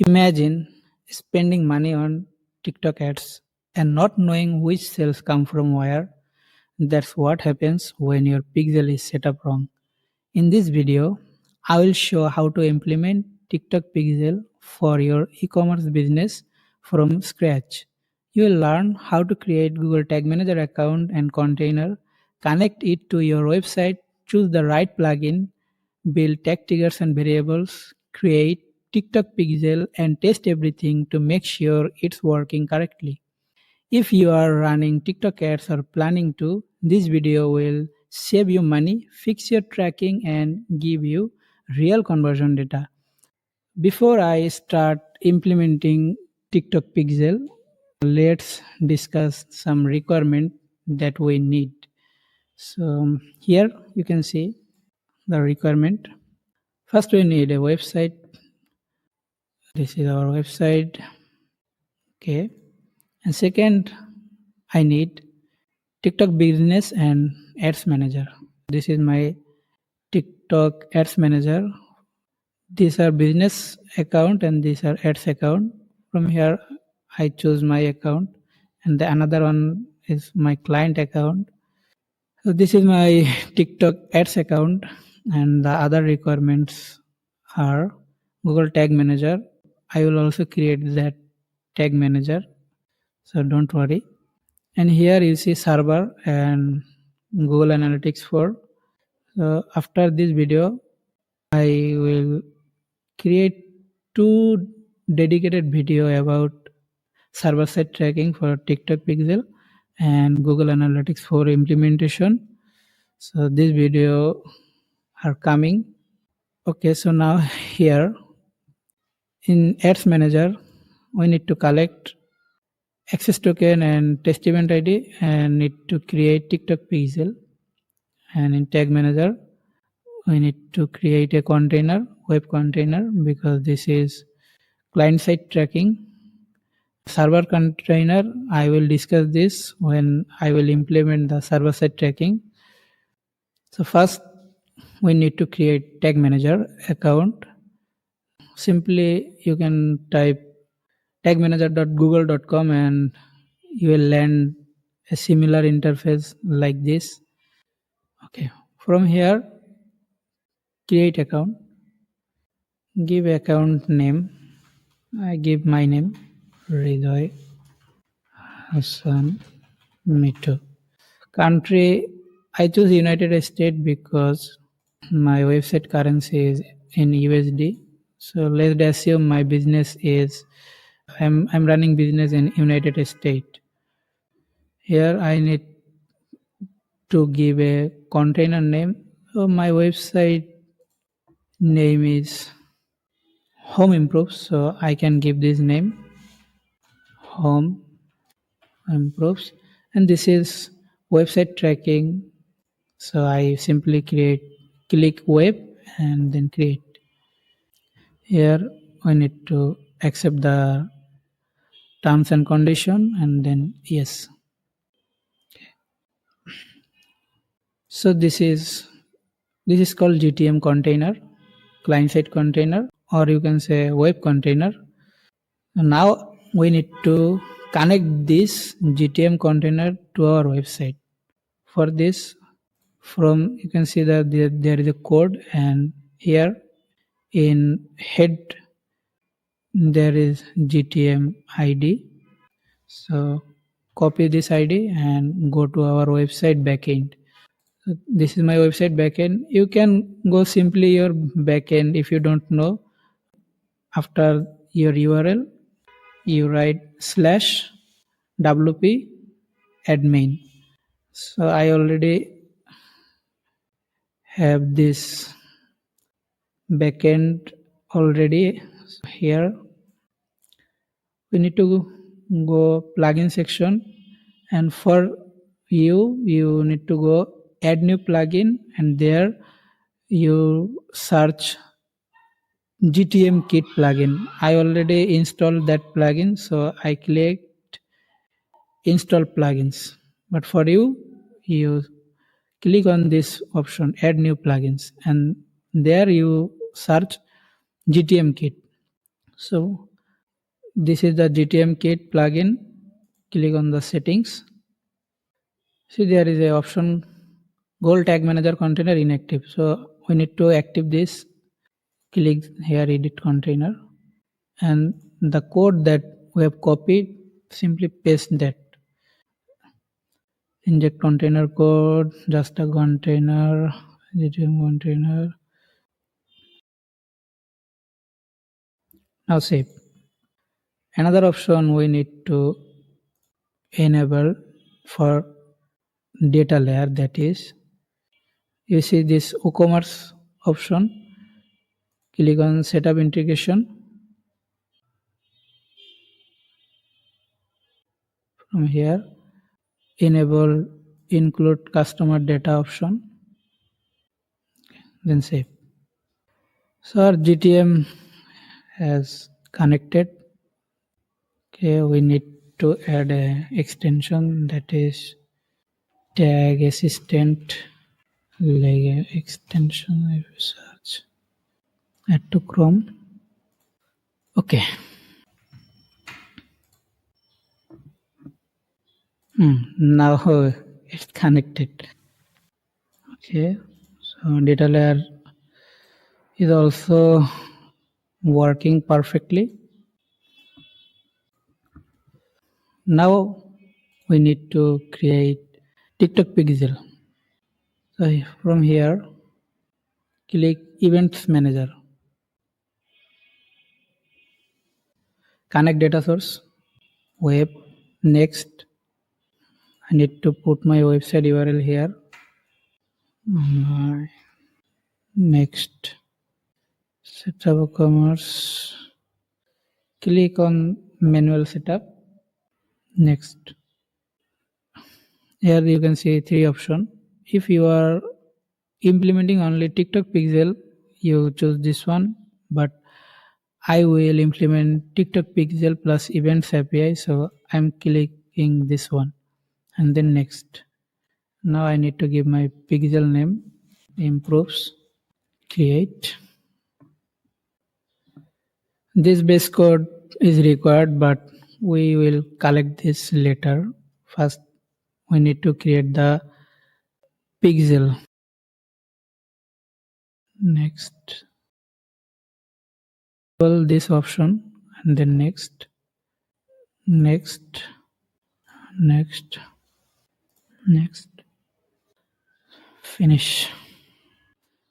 Imagine spending money on TikTok ads and not knowing which sales come from where. That's what happens when your pixel is set up wrong. In this video, I will show how to implement TikTok pixel for your e-commerce business from scratch. You will learn how to create Google Tag Manager account and container, connect it to your website, choose the right plugin, build tag triggers and variables, create TikTok pixel and test everything to make sure it's working correctly. If you are running TikTok ads or planning to, this video will save you money, fix your tracking and give you real conversion data. Before I start implementing TikTok pixel, let's discuss some requirement that we need. So here you can see the requirement. First we need a website. This is our website. Okay. And second, I need TikTok business and ads manager. This is my TikTok ads manager. These are business account and these are ads account. From here, I choose my account and the another one is my client account. So this is my TikTok ads account and the other requirements are Google Tag Manager. I will also create that tag manager. So don't worry. And here you see server and Google Analytics 4. So after this video, I will create 2 dedicated video about server-side tracking for TikTok Pixel and Google Analytics 4 implementation. So this video are coming. Okay, so now here in Ads Manager, we need to collect access token and test event ID and need to create TikTok pixel. And in Tag Manager, we need to create a container, web container, because this is client-side tracking. Server container, I will discuss this when I will implement the server-side tracking. So first, we need to create Tag Manager account. Simply, you can type tagmanager.google.com and you will land a similar interface like this. Okay, from here, create account, give account name. I give my name, Ridoy Hassan Mito. Country, I choose United States because my website currency is in USD. So let's assume my business is I'm running business in United States. Here I need to give a container name. So my website name is Home Improves. So I can give this name Home Improves. And this is website tracking. So I simply click web and then create. Here I need to accept the terms and condition and then yes. So this is called GTM container, client-side container, or you can say web container. And now we need to connect this GTM container to our website. For this, from you can see that there is a code, and here in head there is GTM ID. So copy this ID and go to our website backend. This is my website backend. You can go simply your backend if you don't know. After your URL, you write /wp admin. So I already have this backend already. So here we need to go plugin section, and for you need to go add new plugin, and there you search GTM kit plugin. I already installed that plugin, so I clicked install plugins. But for you click on this option add new plugins, and there you search GTM kit. So This is the GTM kit plugin. Click on the settings. See, there is a option goal tag manager container inactive. So we need to active this. Click here edit container, and the code that we have copied, simply paste that. Inject container code, just a container, GTM container. Now save. Another option we need to enable for data layer, that is, you see this Ecommerce option. Click on setup integration. From here, enable include customer data option, then save. So our GTM has connected. Okay, we need to add a extension, that is tag assistant, like extension. If you search, add to Chrome. Okay. Now it's connected. Okay, so data layer is also working perfectly. Now we need to create TikTok pixel. So from here, click Events Manager, connect data source, web, next. I need to put my website URL here. Next, setup commerce. Click on manual setup. Next. Here you can see 3 options. If you are implementing only TikTok pixel, you choose this one, but I will implement TikTok pixel plus events API, so I'm clicking this one, and then next. Now I need to give my pixel name, improves, create. This base code is required, but we will collect this later. First, we need to create the pixel. Next, this option, and then next, next, next, next, finish.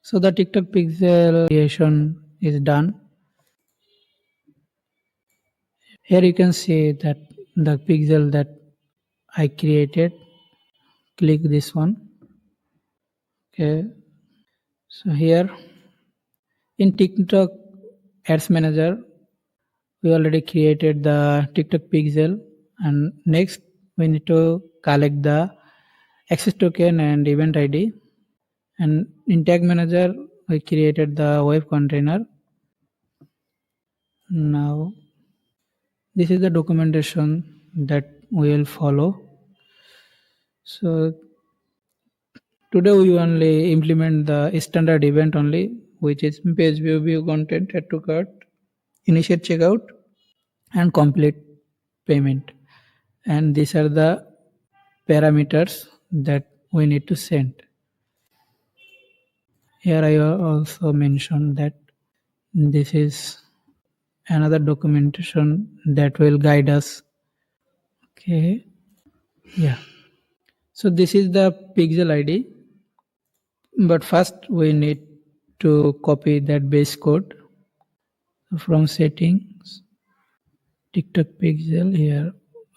So the TikTok pixel creation is done. Here you can see that the pixel that I created. Click this one. Okay. So here in TikTok Ads Manager, we already created the TikTok pixel, and next we need to collect the access token and event ID. And in Tag Manager, we created the web container. Now this is the documentation that we will follow. So today we only implement the standard event only, which is page view content, add to cart, initiate checkout, and complete payment. And these are the parameters that we need to send. Here I also mentioned that this is another documentation that will guide us. Okay, yeah. So this is the pixel ID, but first we need to copy that base code from settings, TikTok pixel. Here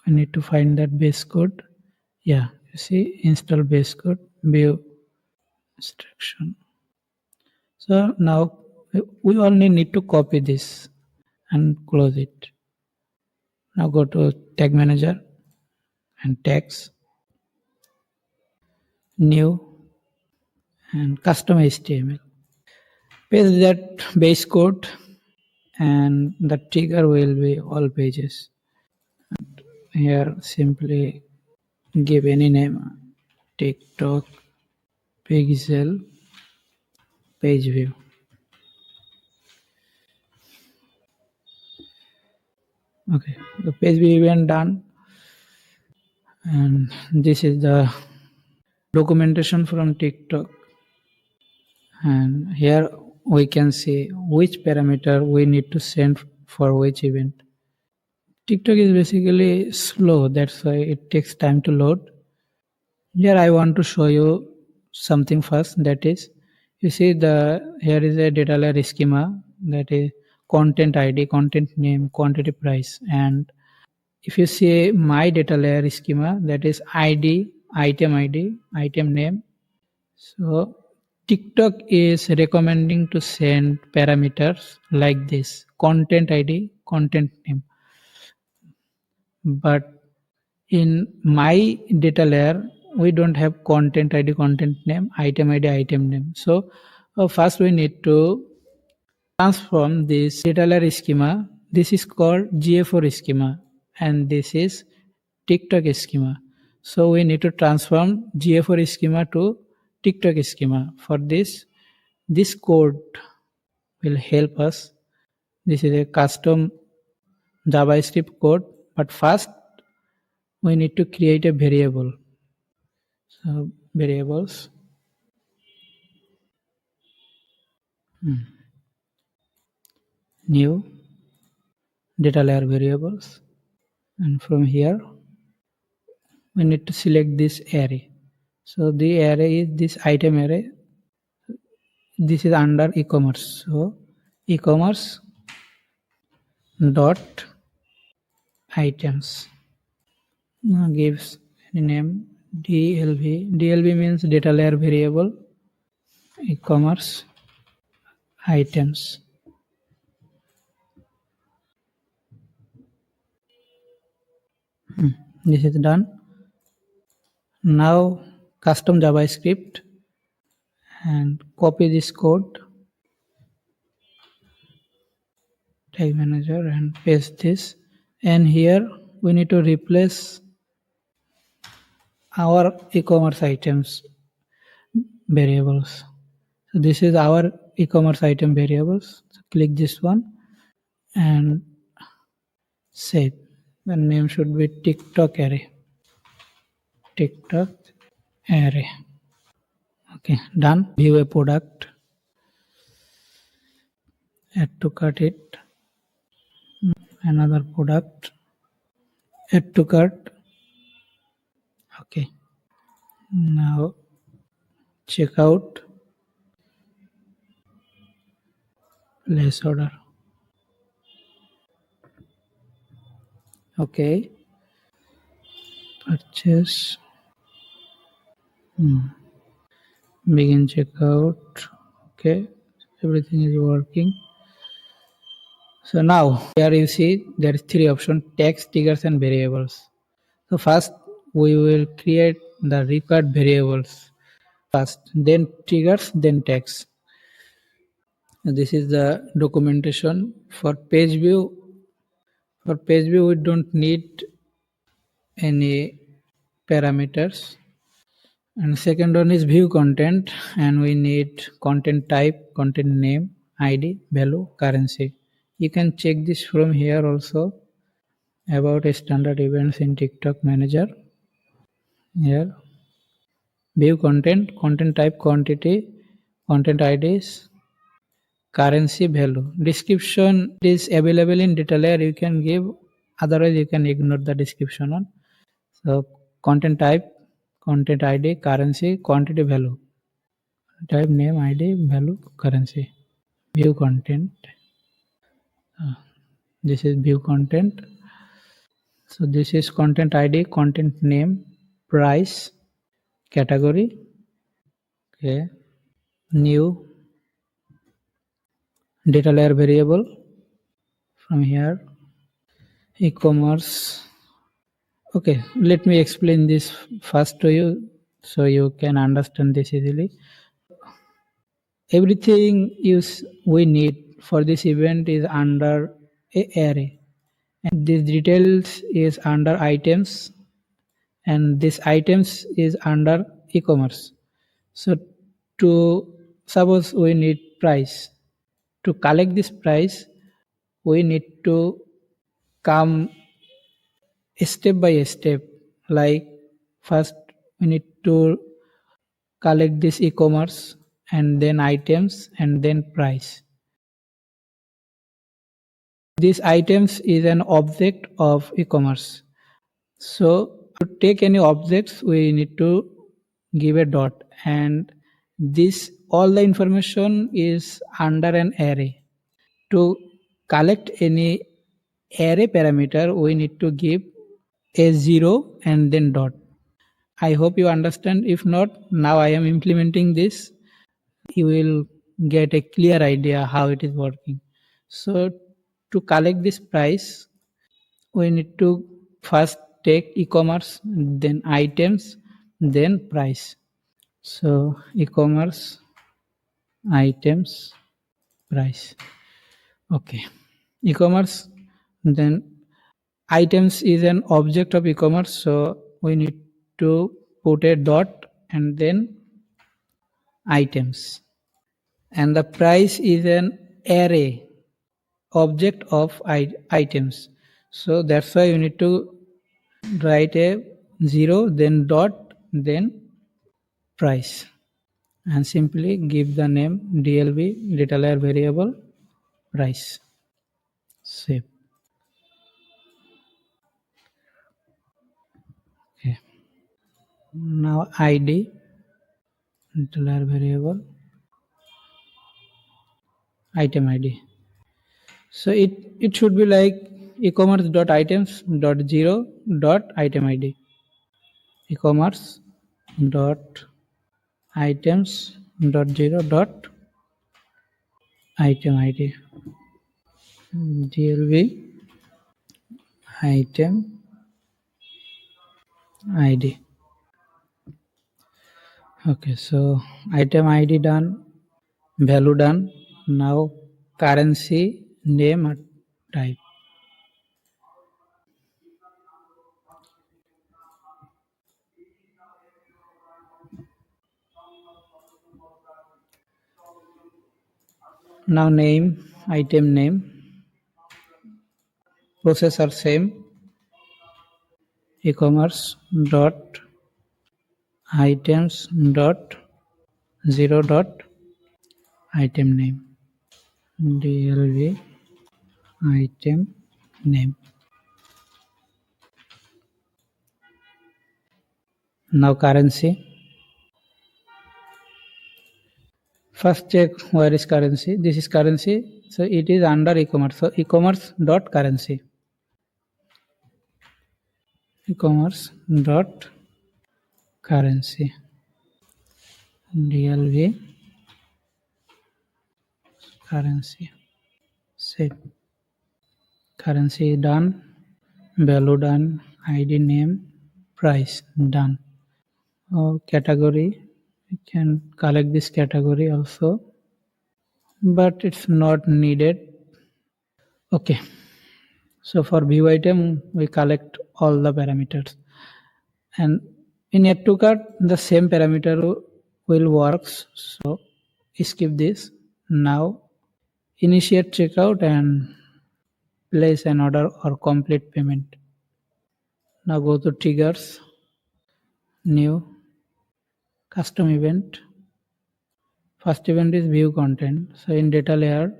I need to find that base code. Yeah, you see, install base code, view instruction. So now we only need to copy this and close it. Now go to tag manager and tags, new, and custom HTML. Paste that base code, and the trigger will be all pages. And here simply give any name, TikTok pixel page view. Okay, the page view event done, and this is the documentation from TikTok, and here we can see which parameter we need to send for which event. TikTok is basically slow, that's why it takes time to load. Here I want to show you something first, that is, you see here is a data layer schema, that is content ID, content name, quantity price, and if you see my data layer schema, that is ID, item name. So TikTok is recommending to send parameters like this: content ID, content name. But in my data layer, we don't have content ID, content name, item ID, item name. So first we need to transform this data layer schema. This is called GA4 schema, and this is TikTok schema. So we need to transform GA4 schema to TikTok schema. For this code will help us. This is a custom JavaScript code, but first we need to create a variable. So variables, new data layer variables, and from here we need to select this array. So the array is this item array. This is under e-commerce. So e-commerce dot items. Now gives a name DLV. DLV means data layer variable. E-commerce items. This is done. Now custom JavaScript, and copy this code, tag manager, and paste this. And here we need to replace our e-commerce items variables. So this is our e-commerce item variables. So click this one and save. The name should be TikTok array. TikTok array. Okay, done. View a product. Add to cart it. Another product. Add to cart. Okay. Now check out. Place order. Okay. Purchase. Begin checkout. Okay. Everything is working. So now here you see there is three options: text, triggers, and variables. So first we will create the required variables first, then triggers, then text. This is the documentation for page view. For page view, we don't need any parameters. And second one is view content, and we need content type, content name, ID, value, currency. You can check this from here also about standard events in TikTok Manager. Here, view content, content type, quantity, content IDs, currency, value. Description is available in data layer. You can give, otherwise you can ignore the description on. So content type, content ID, currency, quantity, value. Type, name, ID, value, currency. View content. This is view content. So this is content ID, content name, price, category. Okay. New data layer variable. From here, e-commerce. Okay, let me explain this first to you so you can understand this easily. Everything we need for this event is under a array, and this details is under items, and this items is under e-commerce. So to suppose we need price, to collect this price we need to come step by step. Like first we need to collect this e-commerce and then items and then price. These items is an object of e-commerce. So to take any objects, we need to give a dot, and this all the information is under an array. To collect any array parameter, we need to give a 0 and then dot. I hope you understand. If not, now I am implementing this. You will get a clear idea how it is working. So to collect this price, we need to first take e-commerce, then items, then price. So e-commerce, items, price. Okay. E-commerce, then items is an object of e-commerce, so we need to put a dot and then items. And the price is an array object of items. So that's why you need to write a 0 then dot then price and simply give the name DLV data layer variable price. Save. Okay. Now ID data layer variable item ID. So it should be like e-commerce dot items dot 0 dot item ID. E-commerce dot items dot 0 dot item ID. DLV item ID. Okay, so item ID done, value done. Now currency, name or type. Now name, item name, process are same. E-commerce dot items dot 0 dot item name. DLV item name. Now currency. First check where is currency. This is currency. So it is under e-commerce. So e-commerce dot currency. E-commerce dot currency. DLV currency. Save. Currency done. Value done. ID name. Price done. Category. We can collect this category also, but it's not needed. Okay. So for view item, we collect all the parameters, and in add to cart, the same parameter will works. So skip this. Now initiate checkout and place an order or complete payment. Now go to triggers, new, custom event. First event is view content. So in data layer,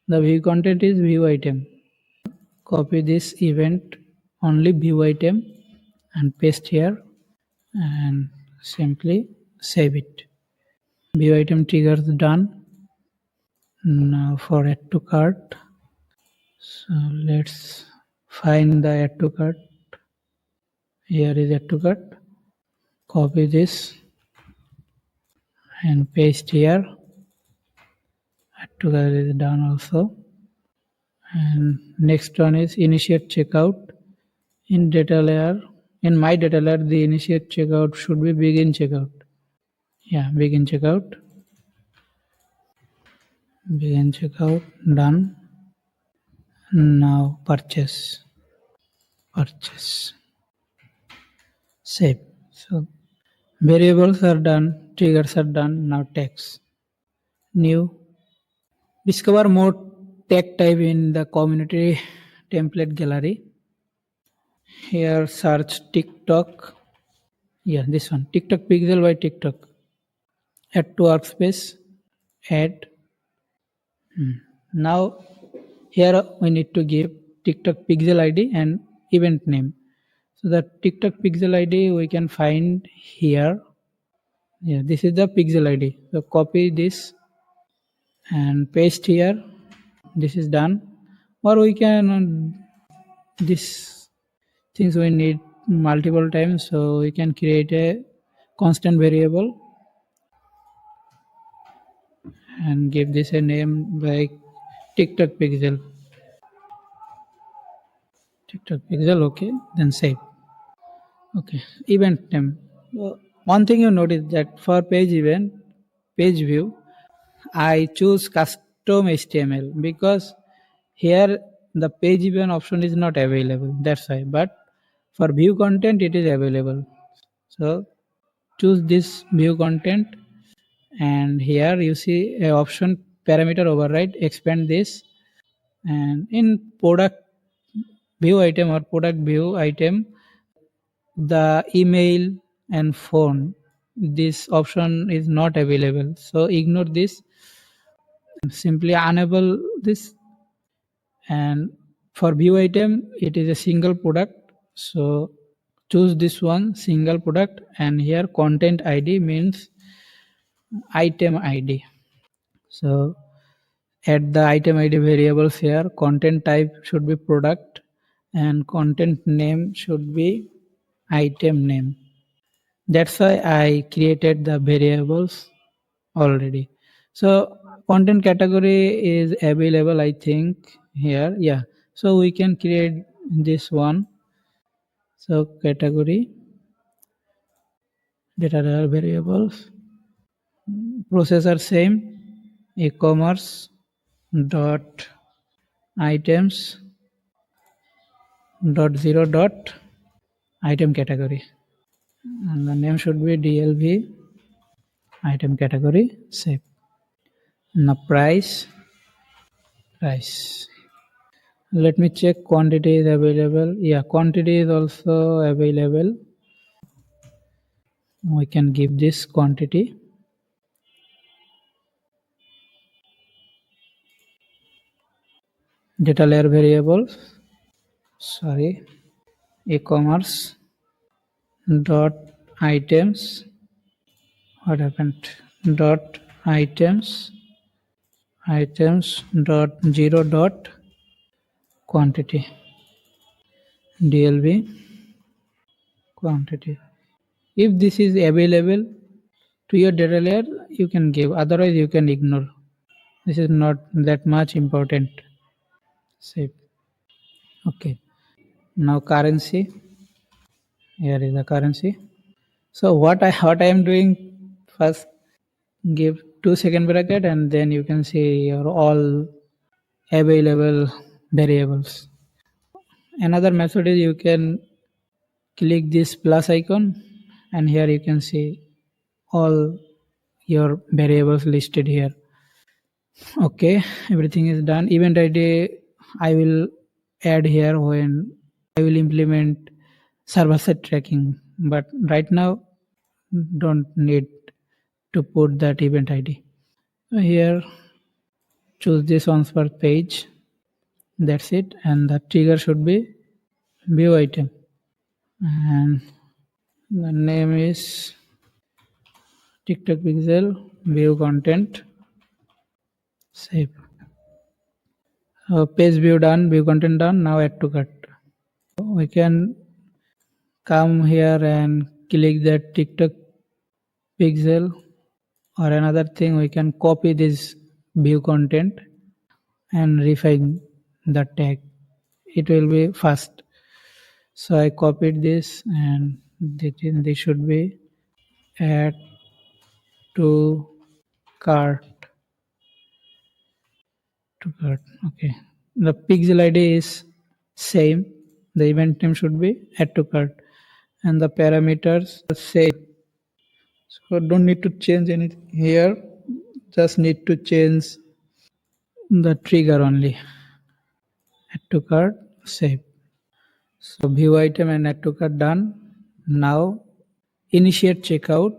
the view content is view item. Copy this event only view item and paste here and simply save it. View item triggers done. Now for add to cart. So let's find the add to cart. Here is add to cart. Copy this and paste here. Add to cart is done also. And next one is initiate checkout. In data layer, in my data layer, the initiate checkout should be begin checkout. Yeah, begin checkout. Begin checkout done. Now purchase. Save. So variables are done, triggers are done. Now text. New. Discover more tag type in the community template gallery. Here search TikTok. Yeah, this one, TikTok pixel by TikTok. Add to workspace. Add. Now here we need to give TikTok pixel ID and event name. So the TikTok pixel ID we can find here. Yeah, this is the pixel ID. So copy this and paste here. This is done. Or we can this things we need multiple times, so we can create a constant variable and give this a name like TikTok pixel. TikTok pixel, okay, then save. Okay, event name. One thing you notice that for page view, I choose custom HTML because here the page event option is not available. That's why. But for view content, it is available. So choose this view content, and here you see a option parameter override. Expand this, and in product view item or product view item, the email and phone, this option is not available, so ignore this, simply enable this. And for view item it is a single product, so choose this one, single product, and here content id means item id. So add the item id variables here. Content type should be product and content name should be item name. That's why I created the variables already. So content category is available, I think, here. Yeah. So we can create this one. So category, data variables, processor same, e-commerce dot items dot zero dot item category, and the name should be DLV item category. Save. Now price. Let me check quantity is available. Yeah, quantity is also available. We can give this quantity. Data layer variables. Sorry, e-commerce dot items. What happened? Dot items dot zero dot quantity. DLV quantity. If this is available to your data layer, you can give, otherwise you can ignore. This is not that much important. Save. Okay. Now currency. Here is the currency. So what I am doing, first give 2-second bracket and then you can see your all available variables. Another method is you can click this plus icon and here you can see all your variables listed here. Okay, everything is done. Event ID I will add here when I will implement server side tracking, but right now don't need to put that event ID. Here choose this once per page. That's it, and the trigger should be view item, and the name is TikTok pixel view content. Save. Page view done, view content done. Now add to cart. We can come here and click that TikTok pixel, or another thing we can copy this view content and refine the tag. It will be fast. So I copied this and this should be add to cart. Okay, the pixel id is same, the event name should be add to cart, and the parameters are same, so don't need to change anything here, just need to change the trigger only. Add to cart, save. So view item and add to cart done. Now initiate checkout.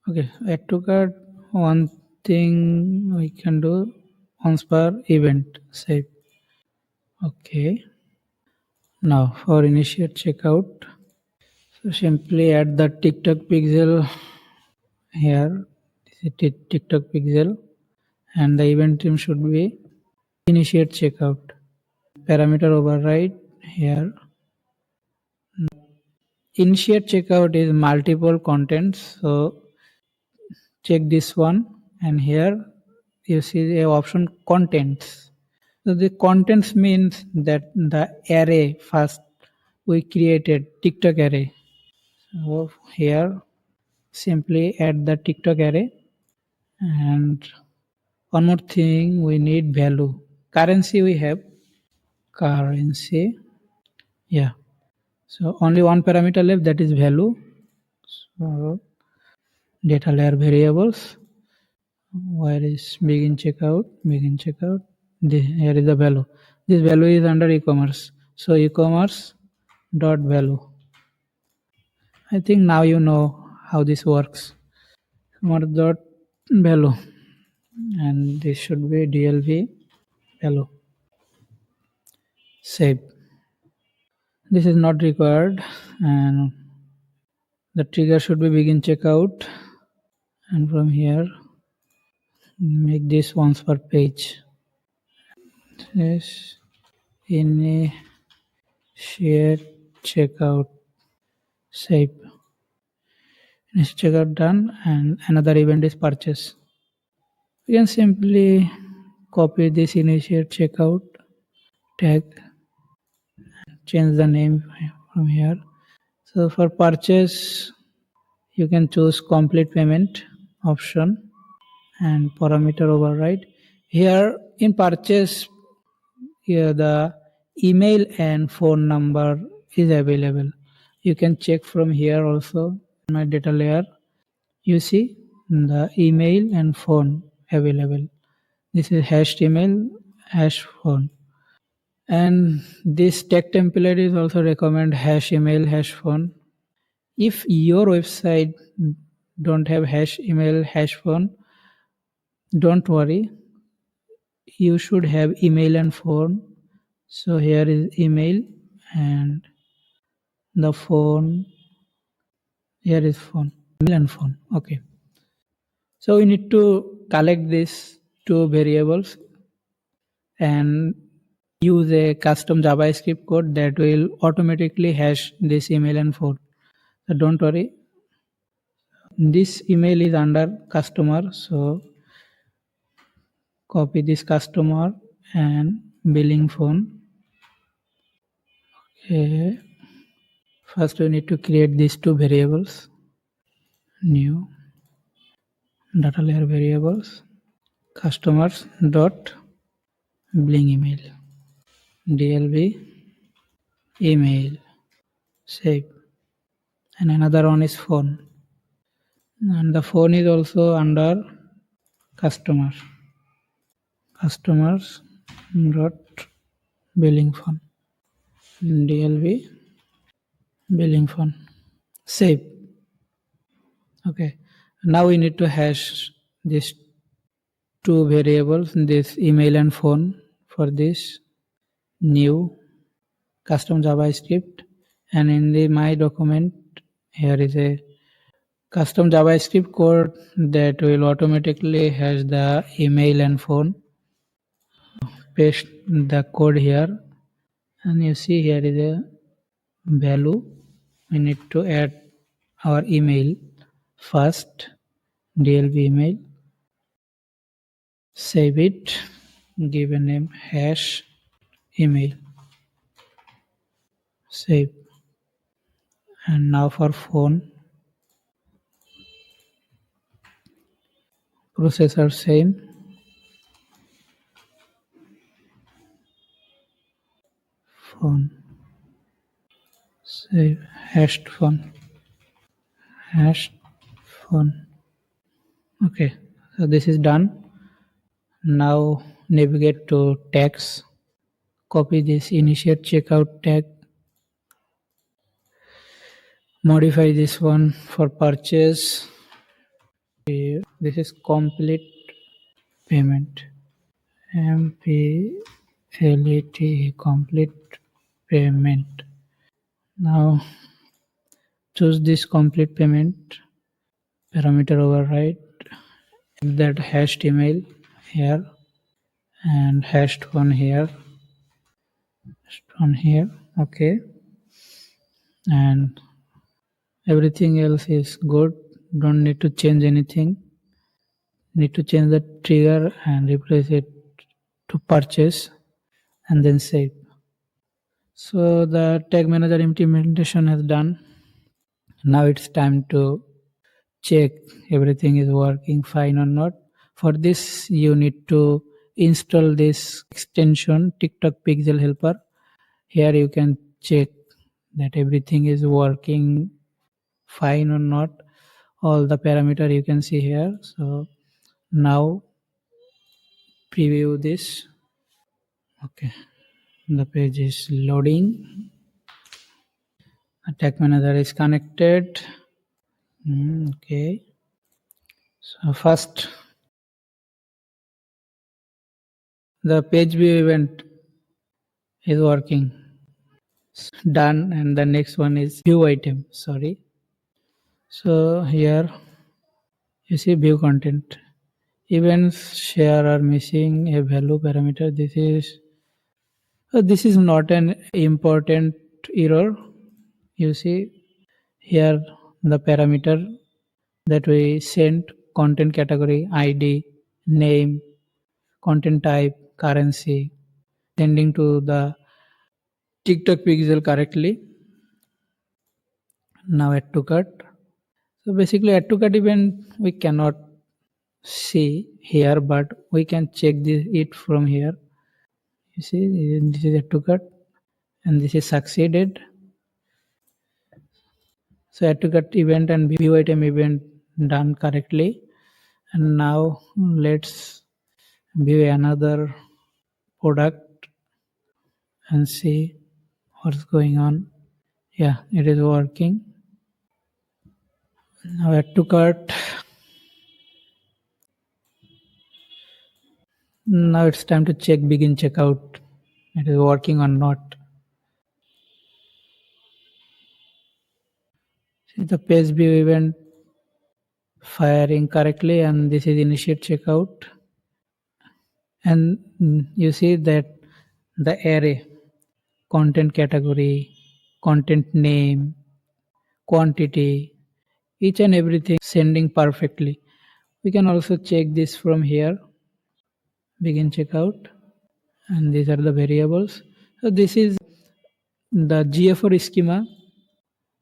Okay, add to cart. One thing we can do once per event. Save. Okay. Now for initiate checkout, so simply add the TikTok pixel here. This is TikTok pixel, and the event theme should be initiate checkout. Parameter override here. Initiate checkout is multiple contents, so check this one, and here you see the option contents. So the contents means that the array first we created TikTok array. So here simply add the TikTok array, and one more thing we need value. Currency we have currency. Yeah. So only one parameter left, that is value. So data layer variables. Where is begin checkout? Begin checkout. Here is the value. This value is under e-commerce. So e-commerce dot value. I think now you know how this works. E-commerce dot value, and this should be DLV value. Save. This is not required, and the trigger should be begin checkout, and from here make this once per page. Yes, initiate checkout. Save. Initiate checkout done, and another event is purchase. We can simply copy this initiate checkout tag, change the name from here. So for purchase, you can choose complete payment option and parameter override. Here in purchase, here the email and phone number is available. You can check from here also in my data layer. You see the email and phone available. This is hashed email, hash phone. And this tag template is also recommend hash email, hash phone. If your website don't have hash email, hash phone, don't worry. You should have email and phone. So here is email and the phone. Here is phone, email and phone. Okay. So we need to collect these two variables and use a custom JavaScript code that will automatically hash this email and phone. So don't worry. This email is under customer, so copy this customer and billing phone. Okay. First we need to create these two variables. New data layer variables, customers dot billing email, DLB email, save, and another one is phone, and the phone is also under customers dot billing phone, DLB billing phone, save. Okay, now we need to hash these two variables, this email and phone, for this new custom JavaScript, and in the my document here is a custom JavaScript code that will automatically hash the email and phone. Paste the code here, and you see here is a value. We need to add our email first, DLB email, save it, give a name hash email, save. And now for phone, processor same, phone, save, hashed phone, hashed phone. Okay, so this is done. Now navigate to tags, copy this initiate checkout tag, modify this one for purchase. This is complete payment, MPLET, complete payment. Now choose this complete payment parameter override, that hashed email here and hashed one here, okay, and everything else is good. Don't need to change anything. Need to change the trigger and replace it to purchase and then save. So the tag manager implementation is done. Now it's time to check everything is working fine or not. For this you need to install this extension TikTok Pixel Helper. Here you can check that everything is working fine or not. All the parameter you can see here. So now preview this. Okay, the page is loading. The tag manager is connected. Okay, so first the page view event is working, done, and the next one is view item. Sorry. So here you see view content. Events share are missing a value parameter. This is not an important error. You see here the parameter that we sent, content category, ID, name, content type, currency, sending to the TikTok pixel correctly. Now add to cart. So basically add to cart event we cannot see here, but we can check it from here. You see this is add to cart and this is succeeded. So add to cart event and view item event done correctly. And now let's view another product and see what's going on. Yeah, it is working. Now add to cart. Now it's time to check begin checkout. It is working or not. See the page view event firing correctly, and this is initiate checkout. And you see that the array, content category, content name, quantity, each and everything sending perfectly. We can also check this from here, begin checkout, and these are the variables. So this is the GA4 schema,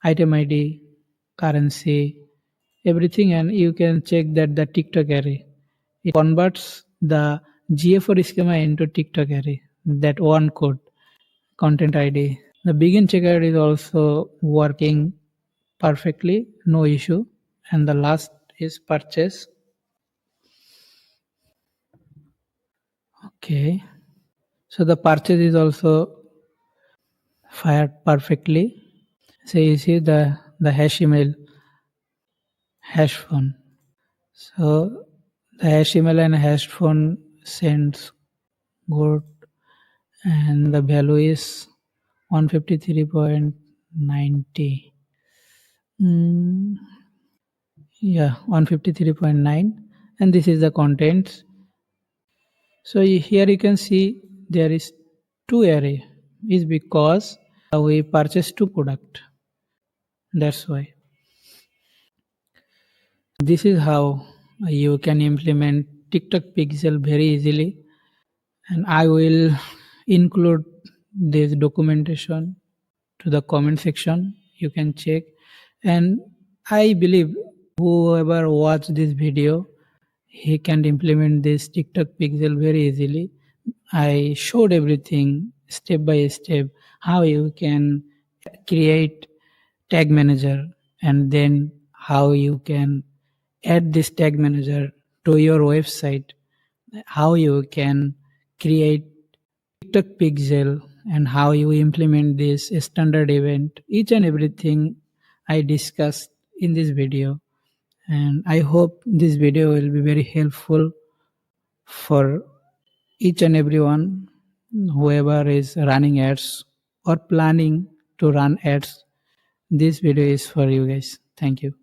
item ID, currency, everything, and you can check that the TikTok array, it converts the GA4 schema into TikTok array, that one code, content ID. The begin checkout is also working perfectly, no issue. And the last is purchase. Okay, so the purchase is also fired perfectly. So you see the hash email, hash phone. So the hash email and hash phone sends good, and the value is 153.90. Yeah, 153.9, and this is the contents. So here you can see there is two array, is because we purchased two product. That's why. This is how you can implement TikTok Pixel very easily, and I will include this documentation to the comment section. You can check, and I believe whoever watched this video, he can implement this TikTok Pixel very easily. I showed everything step by step, how you can create tag manager, and then how you can add this tag manager to your website, how you can create TikTok pixel and how you implement this standard event, each and everything I discussed in this video. And I hope this video will be very helpful for each and everyone, whoever is running ads or planning to run ads. This video is for you guys. Thank you.